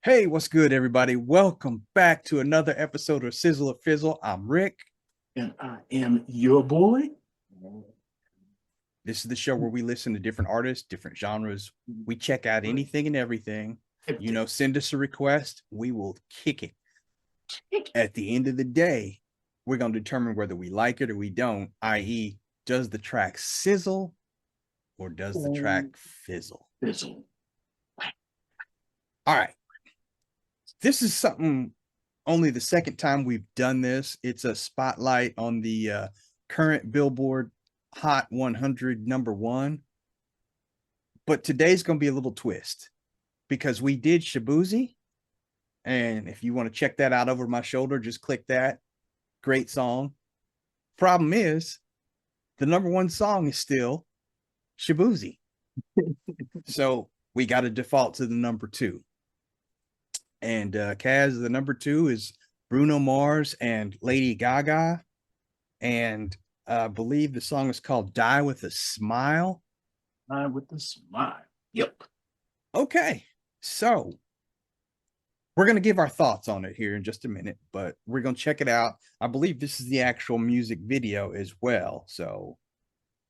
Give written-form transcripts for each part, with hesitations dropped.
Hey, what's good, everybody? Welcome back to another episode of Sizzle or Fizzle. I'm Rick. And I am your boy. This is the show where we listen to different artists, different genres. We check out anything and everything. Send us a request. We will kick it. At the end of the day, we're going to determine whether we like it or we don't, i.e., does the track sizzle or does the track fizzle? Fizzle. All right. This is something only the second time we've done this. It's a spotlight on the current Billboard Hot 100 #1. But today's going to be a little twist because we did Shabuzi. And if you want to check that out over my shoulder, just click that. Great song. Problem is, the #1 song is still Shabuzi. So we got to default to the #2. And Kaz, the #2 is Bruno Mars and Lady Gaga. And I believe the song is called Die With a Smile. Die with a Smile. Yep. Okay. So we're going to give our thoughts on it here in just a minute, but we're going to check it out. I believe this is the actual music video as well. So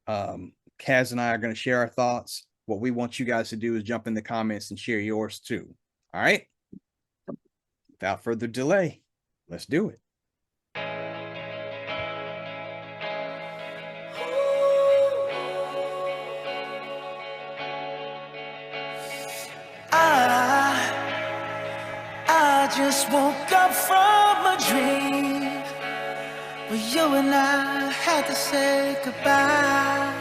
Kaz and I are going to share our thoughts. What we want you guys to do is jump in the comments and share yours too. All right. Without further delay, let's do it. I just woke up from a dream where you and I had to say goodbye.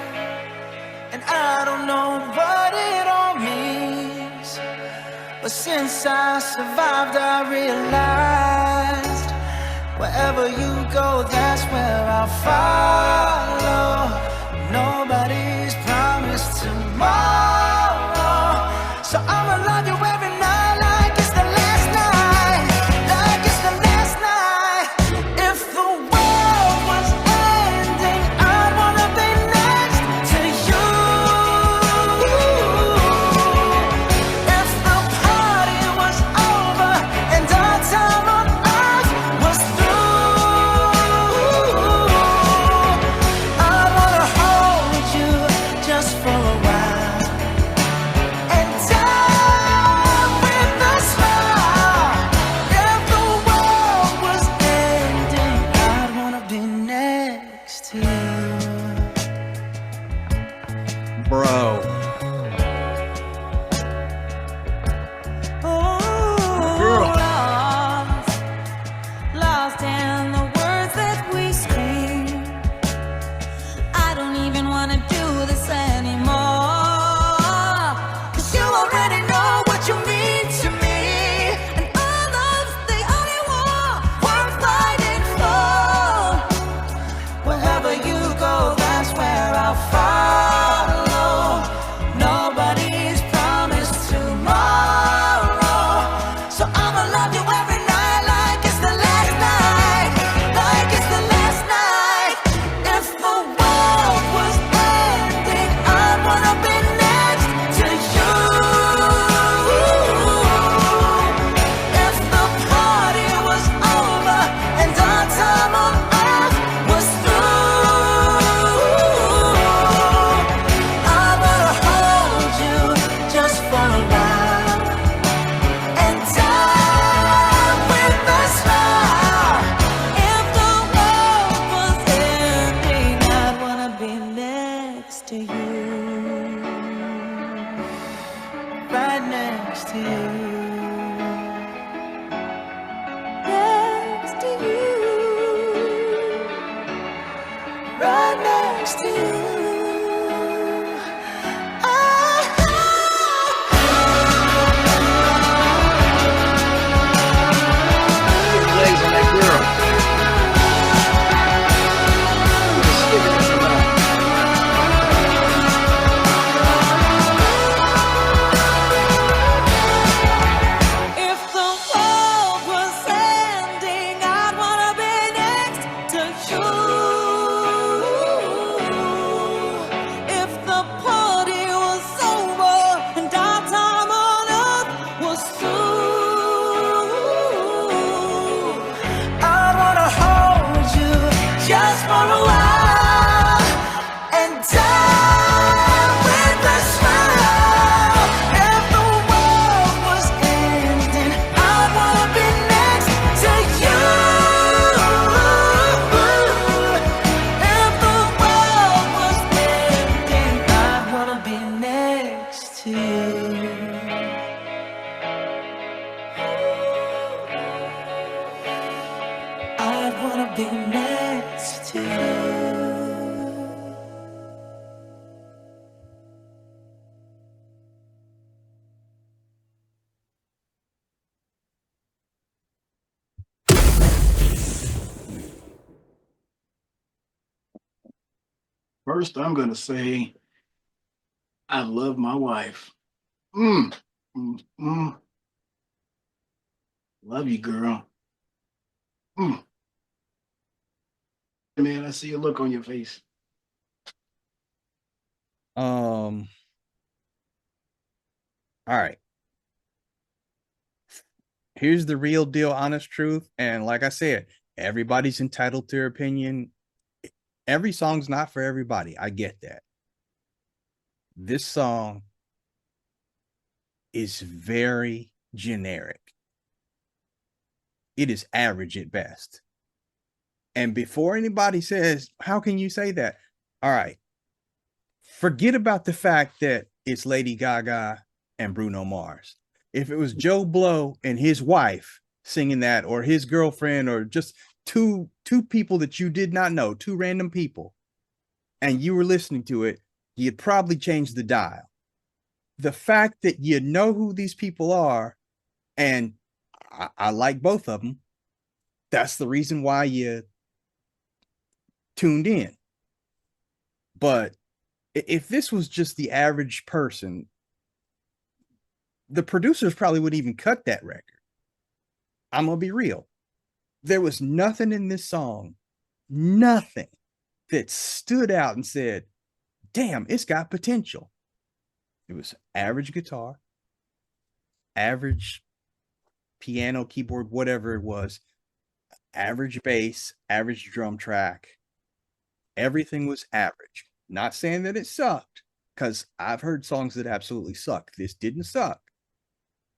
And I don't know what it all means, but since I survived, I realized wherever you go, that's where I'll follow. Nobody's promised tomorrow, so I'ma love you every night like it's the last night, like it's the last night. If the world was ending, I'd wanna be next to you. If the party was over and our time on earth was through, I'd wanna hold you just for a while and die with a smile. If the world was ending, I'd wanna be next to you. Bro. Girl. Lost in the words that we scream. I don't even want to do this anymore, 'cause you already know what you mean to me, and all love's the only war worth fighting for. Wherever you go, that's where I'll follow. Nobody's promised tomorrow, so I'ma love you every night like it's the last night, like it's the last night. If the world was ending, I'd wanna be next to you. If the party was over and our time on earth was through, I wanna hold you just for a while and die with a smile. If the world was ending, I'd wanna be next to you. Right next to you. Next to you. Right next to you. Legs on that girl. Sticking it to mouth. If the world was ending, I'd wanna be next to you. First, I'm gonna say I love my wife. Mm, mm, mm. Love you, girl. Mm. Man, I see a look on your face. Um, all right. Here's the real deal, honest truth. And like I said, everybody's entitled to their opinion. Every song's not for everybody. I get that. This song is very generic. It is average at best. And before anybody says, how can you say that? All right. Forget about the fact that it's Lady Gaga and Bruno Mars. If it was Joe Blow and his wife singing that, or his girlfriend, or just two people that you did not know, two random people, and you were listening to it, you'd probably change the dial. The fact that you know who these people are, and I like both of them, that's the reason why you tuned in. But if this was just the average person, the producers probably wouldn't even cut that record. I'm gonna be real. There was nothing in this song, nothing that stood out and said, damn, it's got potential. It was average guitar, average piano, keyboard, whatever it was, average bass, average drum track. Everything was average. Not saying that it sucked, because I've heard songs that absolutely suck. This didn't suck,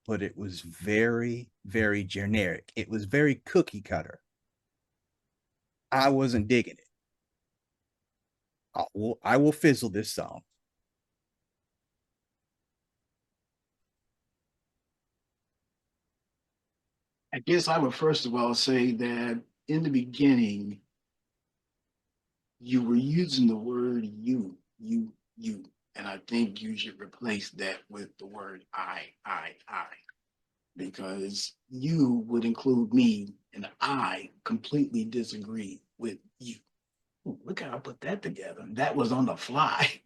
but it was very, very generic. It was very cookie cutter. I wasn't digging it. I will fizzle this song. I guess I would first of all say that in the beginning, you were using the word you. And I think you should replace that with the word I, because you would include me and I completely disagree with you. Ooh, look how I put that together. That was on the fly.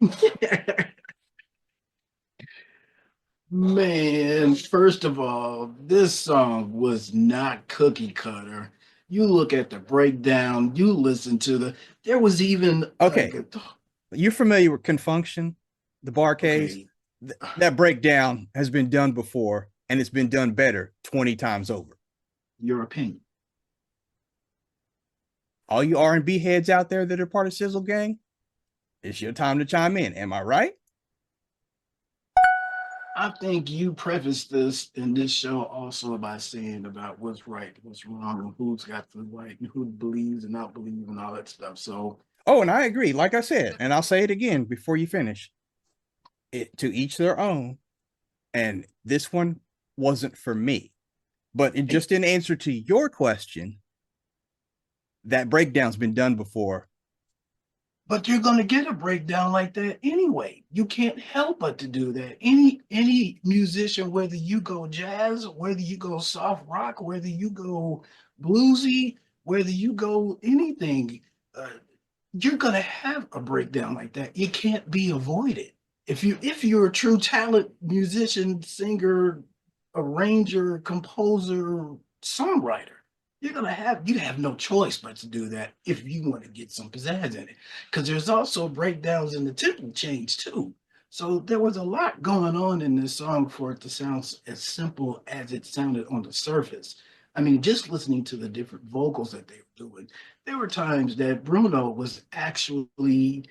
Man, first of all, this song was not cookie cutter. You look at the breakdown, you listen to there was even a Okay, guitar. you're familiar with Confunction, the bar case? Okay, That breakdown has been done before, and it's been done better 20 times over. your opinion. All you R&B heads out there that are part of Sizzle Gang, it's your time to chime in. Am I right? I think you prefaced this in this show also by saying about what's right, what's wrong, and who's got the right, and who believes and not believe, and all that stuff. So, Oh, and I agree. Like I said, and I'll say it again before you finish. To each their own. And this one wasn't for me. But just in answer to your question, that breakdown's been done before. but you're going to get a breakdown like that anyway. You can't help but to do that. Any musician, whether you go jazz, whether you go soft rock, whether you go bluesy, whether you go anything, uh, you're going to have a breakdown like that. It can't be avoided. If you're a true talent musician, singer, arranger, composer, songwriter, you have no choice but to do that if you want to get some pizzazz in it. Because there's also breakdowns in the tempo change too. So there was a lot going on in this song for it to sound as simple as it sounded on the surface. I mean, just listening to the different vocals that they were doing, there were times that Bruno was actually,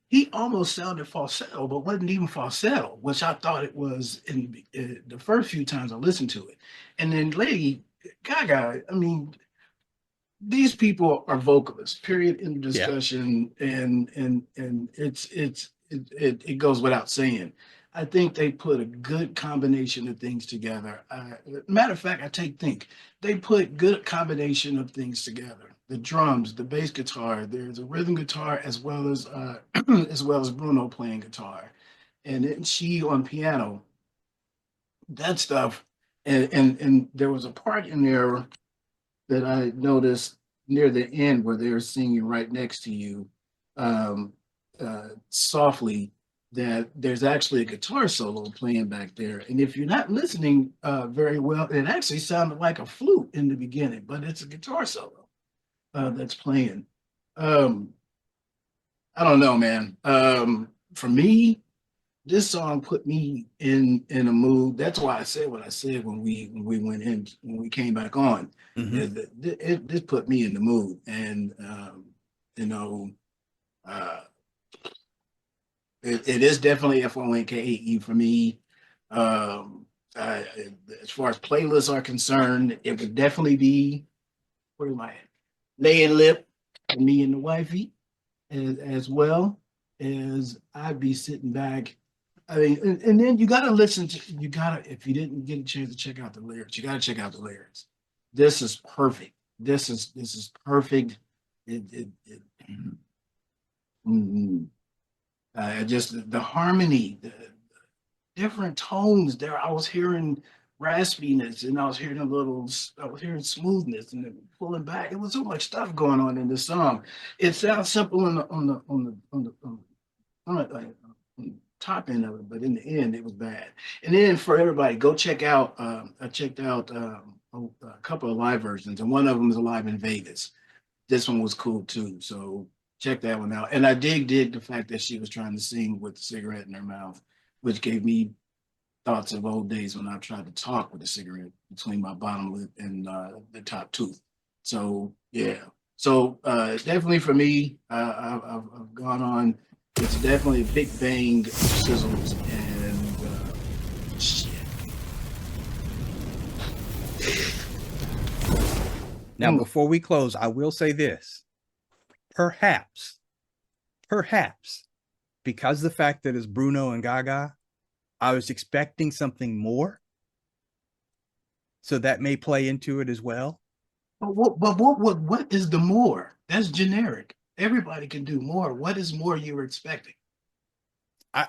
he almost sounded falsetto, but wasn't even falsetto, which I thought it was in the first few times I listened to it. And then Lady Gaga, I mean, these people are vocalists, period, in the Yeah. discussion, and it goes without saying. I think they put a good combination of things together. Matter of fact, think they put good combination of things together. The drums, the bass guitar, there's a rhythm guitar as well as as well as Bruno playing guitar, and then she on piano. That stuff, and there was a part in there that I noticed near the end where they're singing right next to you. Um, softly that there's actually a guitar solo playing back there. And if you're not listening very well, it actually sounded like a flute in the beginning, but it's a guitar solo that's playing. I don't know, man. For me, this song put me in a mood. That's why I said what I said when we came back on. Mhm. This put me in the mood, and you know, uh, it is definitely F-O-N-K-E for me. Um, I, as far as playlists are concerned, it would definitely be where am I at? Laying lip for me and the wifey, as well as I'd be sitting back. I mean, and then you gotta listen to you gotta if you didn't get a chance to check out the lyrics, you gotta check out the lyrics. This is perfect. This is perfect. It mm, just the harmony, the different tones there. I was hearing raspiness and I was hearing smoothness and then pulling back. It was so much stuff going on in this song. It sounds simple on the top end of it, but in the end, it was bad. And then for everybody, go check out. I checked out a couple of live versions, and one of them is live in Vegas. This one was cool too, so check that one out. And I dig the fact that she was trying to sing with a cigarette in her mouth, which gave me thoughts of old days when I tried to talk with a cigarette between my bottom lip and the top tooth. So yeah, so definitely for me, I've gone on. It's definitely a big bang of sizzles and shit. Now, before we close, I will say this. Perhaps, because the fact that it's Bruno and Gaga, I was expecting something more. So that may play into it as well. But what is the more? That's generic. Everybody can do more. What is more you were expecting?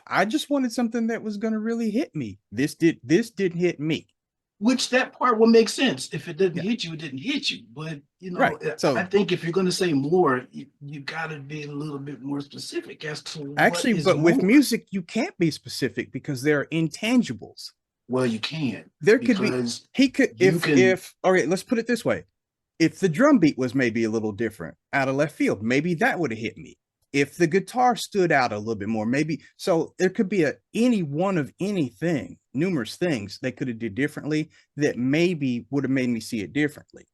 I just wanted something that was going to really hit me. This didn't hit me. Which that part will make sense. If it didn't Yeah. hit you, it didn't hit you. But Right. So I think if you're going to say more, you got to be a little bit more specific as to actually, what is but with more. music, you can't be specific because there are intangibles. Well, you can. There could be because he could you can- if all right, let's put it this way. If the drum beat was maybe a little different out of left field, maybe that would have hit me. If the guitar stood out a little bit more, maybe so there could be any one of anything, numerous things they could have did differently that maybe would have made me see it differently.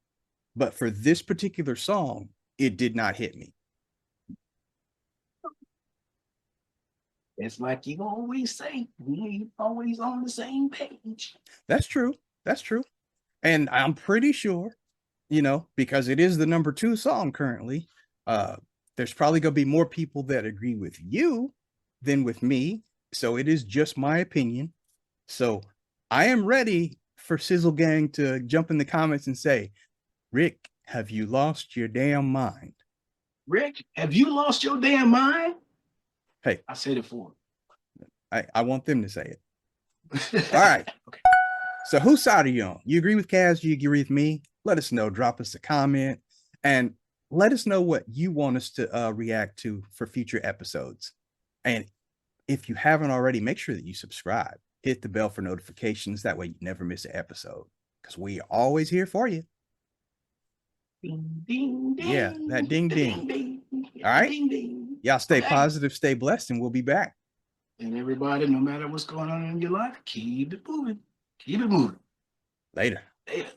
But for this particular song, it did not hit me. It's like you always say, we ain't always on the same page. That's true. That's true. And I'm pretty sure, because it is the number 2 song currently, there's probably going to be more people that agree with you than with me. So it is just my opinion. So I am ready for Sizzle Gang to jump in the comments and say, Rick, have you lost your damn mind? Rick, have you lost your damn mind? Hey, I said it for I want them to say it. him. All right. Okay. So whose side are you on? You agree with Kaz? You agree with me? Let us know. Drop us a comment and let us know what you want us to react to for future episodes. And if you haven't already, make sure that you subscribe. Hit the bell for notifications. That way you never miss an episode because we are always here for you. Ding, ding, ding. Yeah, that ding, ding. Ding. All right. Ding, ding. Y'all stay Okay. positive, stay blessed, and we'll be back. And everybody, no matter what's going on in your life, keep it moving. Keep it moving. Later. Later.